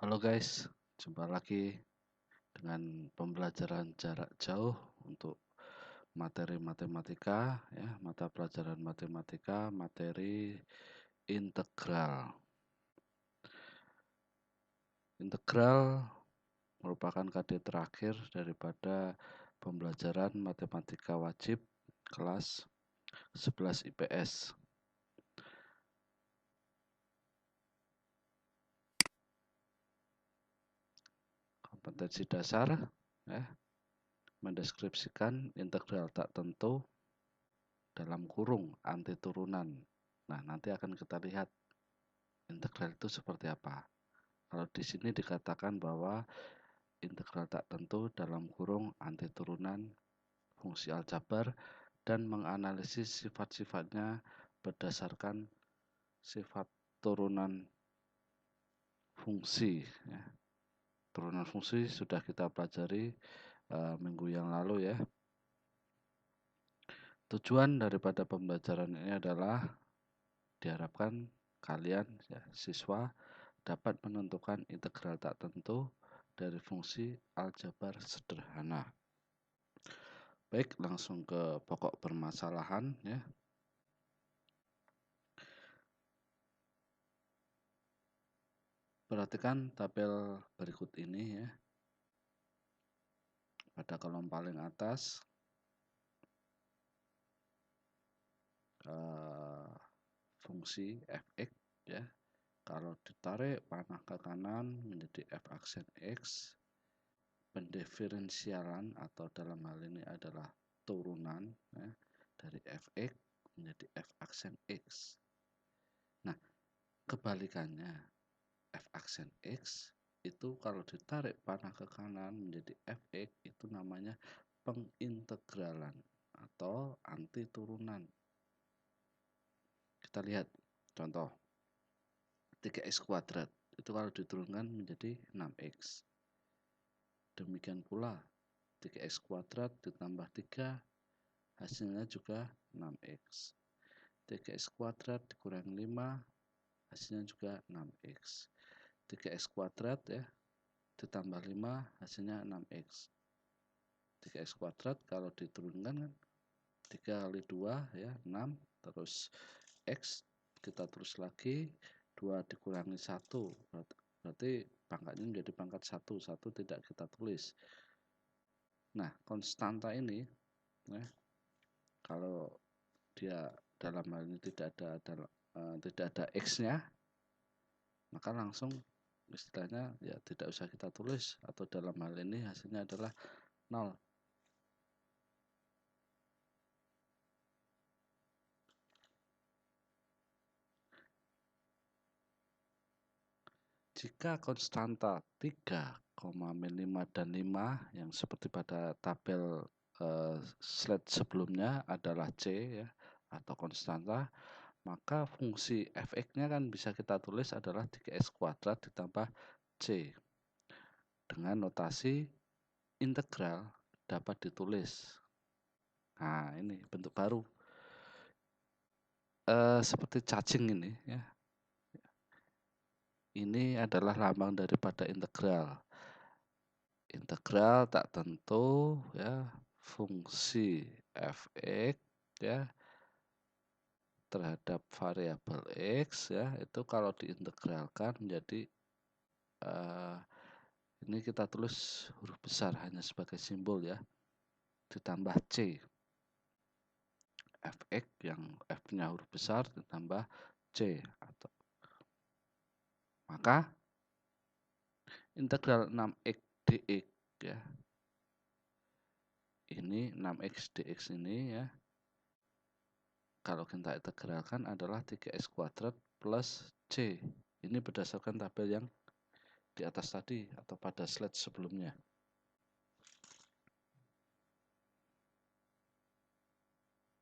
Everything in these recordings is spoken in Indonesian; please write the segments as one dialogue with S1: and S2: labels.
S1: Halo guys, jumpa lagi dengan pembelajaran jarak jauh untuk materi matematika ya, mata pelajaran matematika, materi integral. Integral merupakan KD terakhir daripada pembelajaran matematika wajib kelas 11 IPS. Kompetensi dasar ya, mendeskripsikan integral tak tentu dalam kurung anti turunan. Nah, nanti akan kita lihat integral itu seperti apa. Kalau di sini dikatakan bahwa integral tak tentu dalam kurung anti turunan fungsi aljabar dan menganalisis sifat-sifatnya berdasarkan sifat turunan fungsi. Ya. Turunan fungsi sudah kita pelajari minggu yang lalu ya. Tujuan daripada pembelajaran ini adalah diharapkan kalian ya, siswa dapat menentukan integral tak tentu dari fungsi aljabar sederhana. Baik, langsung ke pokok permasalahan ya. Perhatikan tabel berikut ini ya. Pada kolom paling atas fungsi fx ya. Kalau ditarik panah ke kanan menjadi f aksen x, pendiferensialan atau dalam hal ini adalah turunan ya, dari fx menjadi f aksen x. Nah, kebalikannya f aksen x itu kalau ditarik panah ke kanan menjadi fx itu namanya pengintegralan atau anti turunan. Kita lihat contoh 3x kuadrat itu kalau diturunkan menjadi 6x. Demikian pula 3x kuadrat ditambah 3 hasilnya juga 6x. 3x kuadrat dikurangi 5 hasilnya juga 6x. 3x kuadrat ya ditambah 5 hasilnya 6x. 3x kuadrat kalau diturunkan kan 3 kali 2 ya 6, terus x kita terus lagi 2 dikurangi 1 berarti pangkatnya menjadi pangkat 1 tidak kita tulis. Nah, konstanta ini ya, kalau dia dalam hal ini tidak ada x-nya, maka langsung istilahnya ya tidak usah kita tulis, atau dalam hal ini hasilnya adalah 0. Jika konstanta 3, min 5 dan 5 yang seperti pada tabel slide sebelumnya adalah C ya, atau konstanta, maka fungsi fx-nya kan bisa kita tulis adalah 3x kuadrat ditambah C. Dengan notasi integral dapat ditulis. Nah, ini bentuk baru. Seperti cacing ini ya. Ini adalah lambang daripada integral. Integral tak tentu ya, fungsi fx ya terhadap variabel x ya, itu kalau diintegralkan menjadi ini kita tulis huruf besar hanya sebagai simbol ya, ditambah c. Fx yang f-nya huruf besar ditambah c, atau maka integral 6x dx ya. Ini 6x dx ini ya, kalau kita integralkan adalah 3x kuadrat plus c. Ini berdasarkan tabel yang di atas tadi atau pada slide sebelumnya.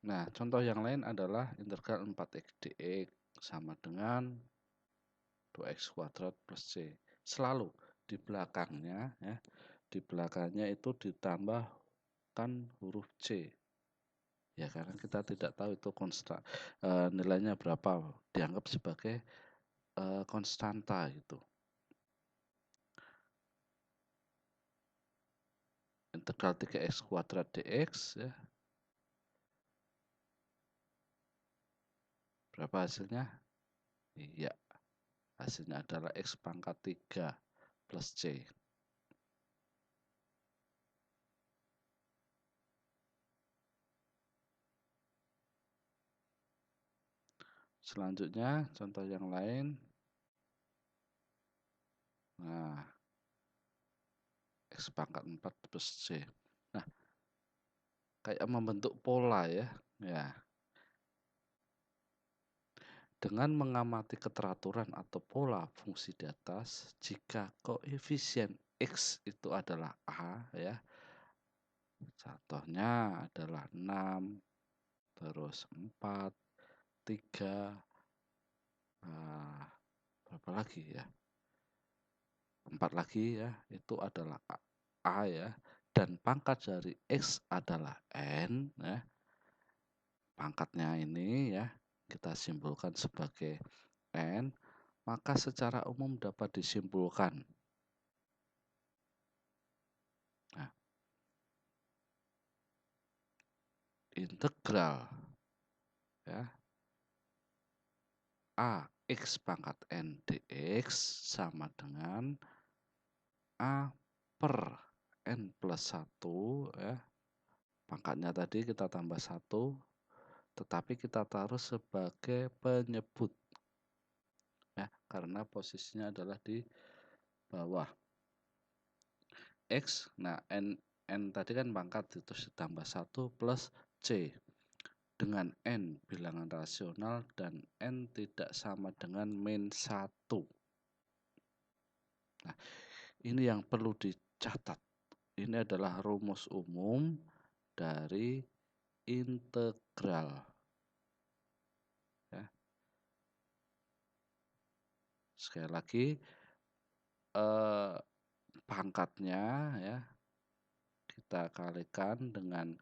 S1: Nah, contoh yang lain adalah integral 4x dx sama dengan 2x kuadrat plus c. Selalu di belakangnya ya, di belakangnya itu ditambahkan huruf c. Ya, karena kita tidak tahu itu nilainya berapa, dianggap sebagai konstanta gitu. integral 3x kuadrat dx ya. Berapa hasilnya? Iya, hasilnya adalah x pangkat 3 plus c. Selanjutnya contoh yang lain. Nah, x pangkat 4 plus c. Nah, kayak membentuk pola ya. Ya. Dengan mengamati keteraturan atau pola fungsi di atas, jika koefisien x itu adalah a ya. Contohnya adalah 6, terus 4, 3, berapa lagi ya? 4 lagi ya, itu adalah a ya. Dan pangkat dari x adalah n ya. Pangkatnya ini ya, kita simpulkan sebagai n, maka secara umum dapat disimpulkan. Nah, integral ya a x pangkat n dx sama dengan a per n plus 1 ya. Pangkatnya tadi kita tambah 1, tetapi kita taruh sebagai penyebut ya, karena posisinya adalah di bawah. X, nah n tadi kan pangkat, itu ditambah 1 plus c. Dengan n bilangan rasional dan n tidak sama dengan min 1. Nah, ini yang perlu dicatat. Ini adalah rumus umum dari integral. Ya. Sekali lagi, pangkatnya ya kita kalikan dengan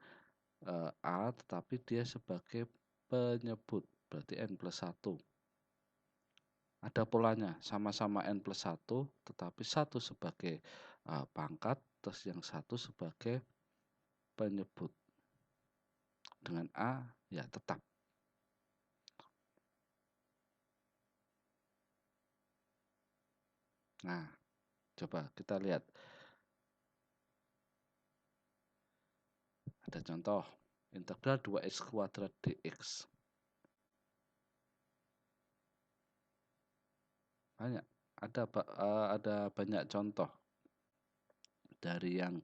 S1: a, tetapi dia sebagai penyebut, berarti n plus 1. Ada polanya, sama-sama n plus 1, tetapi satu sebagai pangkat, terus yang satu sebagai penyebut. Dengan a, ya tetap. Nah, coba kita lihat. Ada contoh, integral 2x kuadrat dx. Banyak, ada banyak contoh. Dari yang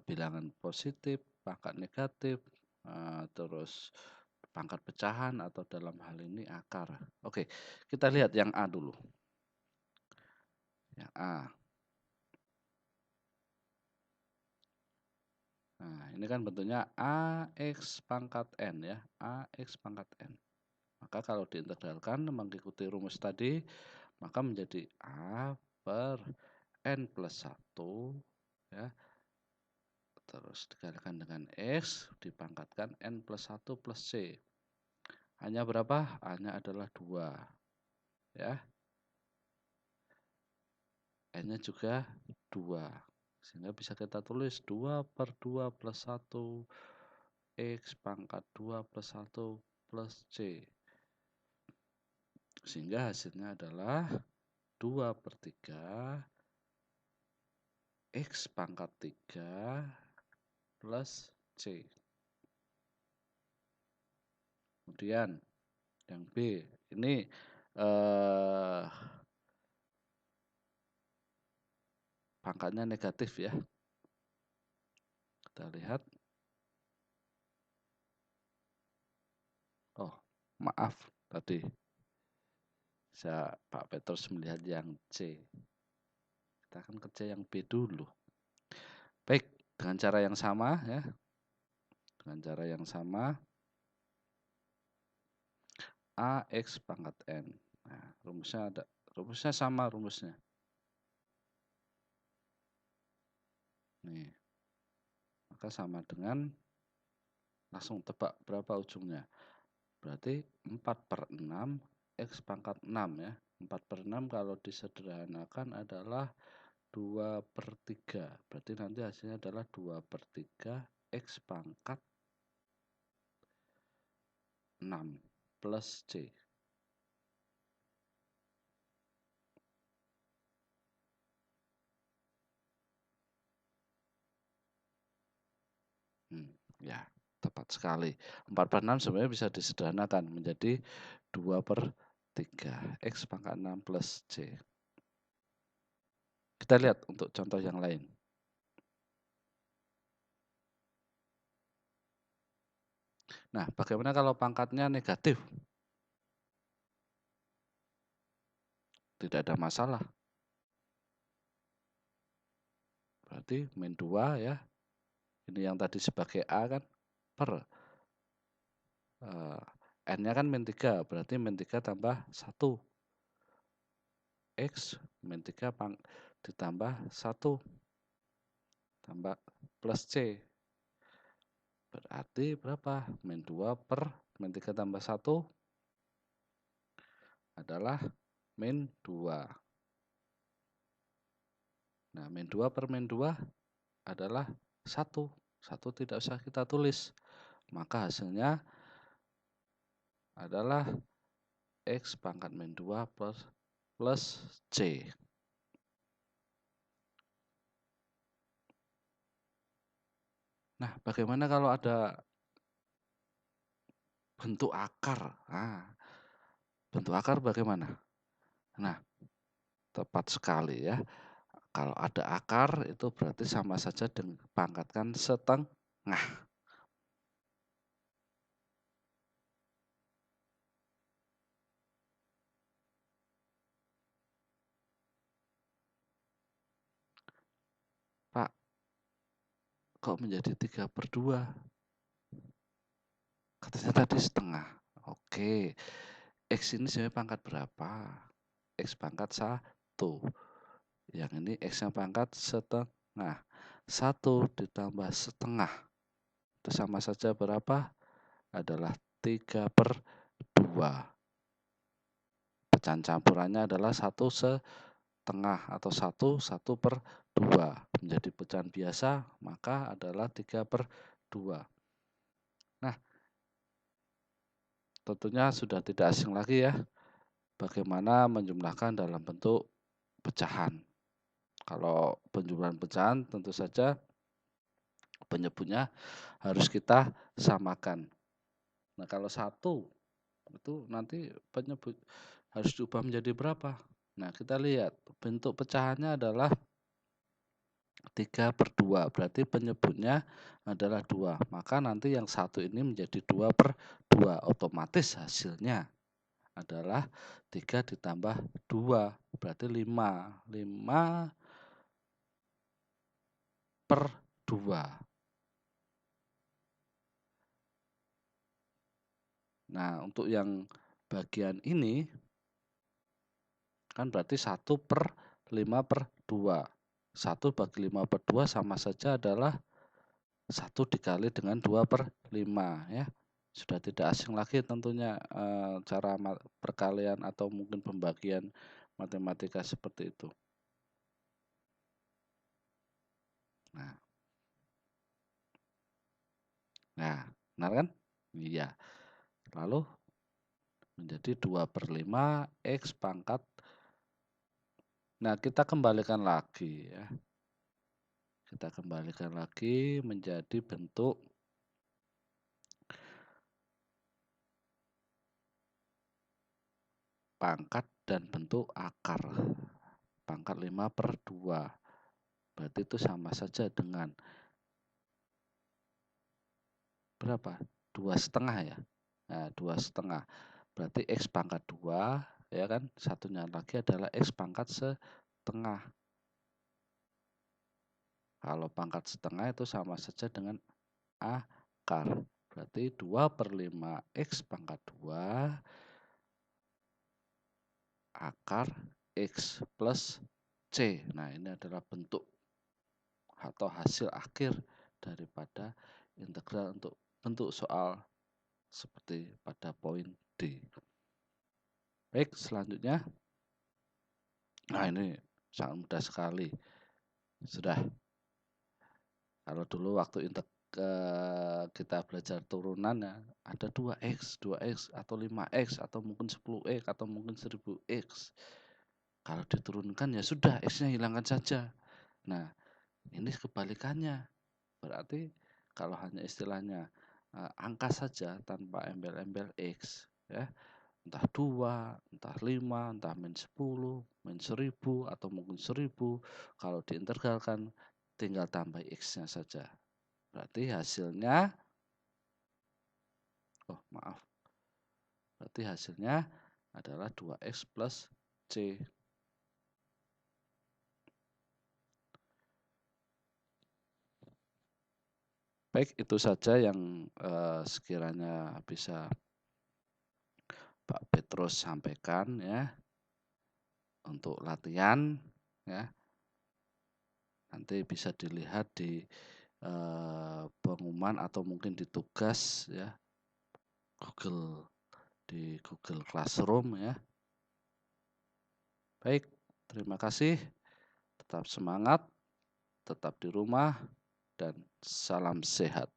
S1: bilangan positif, pangkat negatif, terus pangkat pecahan, atau dalam hal ini akar. Oke, kita lihat yang A dulu. Yang A. Nah, ini kan bentuknya AX pangkat N ya. AX pangkat N. Maka kalau diintegralkan mengikuti rumus tadi, maka menjadi A per N plus 1 ya. Terus dikalikan dengan X, dipangkatkan N plus 1 plus C. Hanya berapa? Hanya adalah 2 ya. N-nya juga 2. Sehingga bisa kita tulis 2 per 2 plus 1 X pangkat 2 plus 1 plus C. Sehingga hasilnya adalah 2 per 3 X pangkat 3 plus C. Kemudian yang B, ini pangkatnya negatif ya. Kita lihat. Oh, maaf tadi. Pak Petrus melihat yang C. Kita akan kerja yang B dulu. Baik, dengan cara yang sama ya. Dengan cara yang sama, AX pangkat N. Nah, rumusnya ada. Rumusnya sama rumusnya. Nih. Maka sama dengan, langsung tebak berapa ujungnya. Berarti 4 per 6 X pangkat 6 ya. 4 per 6 kalau disederhanakan adalah 2/3. Berarti nanti hasilnya adalah 2/3 X pangkat 6 plus C. Ya, tepat sekali. 4/6 sebenarnya bisa disederhanakan menjadi 2/3 X pangkat 6 plus C. Kita lihat untuk contoh yang lain. Nah, bagaimana kalau pangkatnya negatif? Tidak ada masalah. Berarti min 2 ya. Ini yang tadi sebagai A kan per N-nya kan min 3, berarti min 3 tambah 1. X min 3 ditambah 1 tambah plus C. Berarti berapa? Min 2 per min 3 tambah 1 adalah min 2. Nah, min 2 per min 2 adalah 1. 1 tidak usah kita tulis. Maka hasilnya adalah X pangkat min 2 plus C. Nah, bagaimana kalau ada bentuk akar? Nah, bentuk akar bagaimana? Nah, tepat sekali ya. Kalau ada akar itu berarti sama saja dengan pangkatkan setengah. Pak, kok menjadi 3/2? Katanya tadi setengah. Oke. X ini sebenarnya pangkat berapa? X pangkat 1. Yang ini X-nya pangkat setengah. 1 ditambah setengah. Itu sama saja berapa? Adalah 3/2. Pecahan campurannya adalah 1 setengah atau 1/2 menjadi pecahan biasa, maka adalah 3/2. Nah, tentunya sudah tidak asing lagi ya bagaimana menjumlahkan dalam bentuk pecahan. Kalau penjumlahan pecahan tentu saja penyebutnya harus kita samakan. Nah, kalau 1 itu nanti penyebut harus diubah menjadi berapa? Nah, kita lihat bentuk pecahannya adalah 3/2, berarti penyebutnya adalah 2. Maka nanti yang satu ini menjadi 2/2. Otomatis hasilnya adalah 3 ditambah 2, berarti 5. 5/2. Nah, untuk yang bagian ini kan berarti 1/5/2. 1 bagi 5/2 sama saja adalah 1 dikali dengan 2/5 ya. Sudah tidak asing lagi tentunya cara perkalian atau mungkin pembagian matematika seperti itu. Nah, benar kan? Iya. Lalu menjadi 2/5 X pangkat. Nah, kita kembalikan lagi ya. Kita kembalikan lagi menjadi bentuk pangkat dan bentuk akar. Pangkat 5/2. Berarti itu sama saja dengan berapa? 2,5 ya. Nah, 2,5. Berarti X pangkat 2 ya kan. Satunya lagi adalah X pangkat setengah. Kalau pangkat setengah itu sama saja dengan akar. Berarti 2/5 X pangkat 2 akar X plus C. Nah, ini adalah bentuk atau hasil akhir daripada integral untuk bentuk soal seperti pada poin D. Baik, selanjutnya. Nah, ini sangat mudah sekali. Sudah. Kalau dulu waktu kita belajar turunan ya, ada 2x atau 5x atau mungkin 10x atau mungkin 1000x. Kalau diturunkan ya sudah x-nya hilangkan saja. Nah, ini kebalikannya. Berarti kalau hanya istilahnya angka saja tanpa embel-embel x ya, entah 2, entah 5, entah min 10, min 1000 atau mungkin 1000, kalau diintegralkan tinggal tambah x-nya saja. Berarti hasilnya, oh maaf, berarti hasilnya adalah 2x plus c. Baik, itu saja yang sekiranya bisa Pak Petrus sampaikan ya untuk latihan ya. Nanti bisa dilihat di pengumuman atau mungkin di tugas ya di Google Classroom ya. Baik, terima kasih. Tetap semangat, tetap di rumah, dan salam sehat.